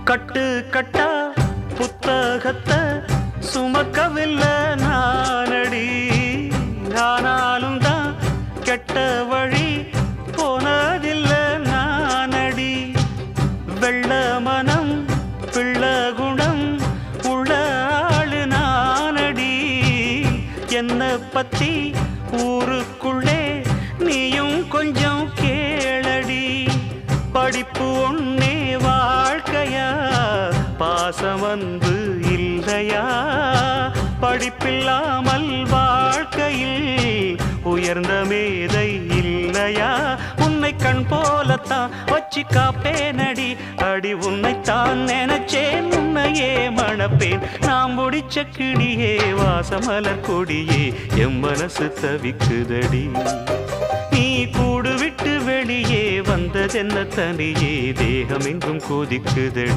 கட்டு கட்டா புத்தகத்தை சுமக்கவில்லை நானடி. ஆனாலும் தான் கெட்ட வழி போனதில்லை நானடி. வெள்ள மனம் பிள்ள குணம் உள்ள ஆளு நானடி. என்ன பத்தி ஊருக்குள்ளே நீயும் கொஞ்சம் கேளடி. படிப்பு ஒன்னே வாழ்க்கையா, பாசம் வந்து இல்லையா? படிப்பில்லாமல் வாழ்க்கையில் உயர்ந்த மேதை இல்லையா? உன்னை கண் போலத்தான் வச்சு காப்பேனடி. அடி உன்னைத்தான் நினைச்சேன், உன்னையே மணப்பேன். நாம் முடிச்ச கிளியே வாசமலர் கொடியே, எம் மனசு தவிக்குதடி. நீ கூடு விட்டு வெளியே வந்ததென்ன தனியே, தேகம் எங்கும் கொதிக்குதடி.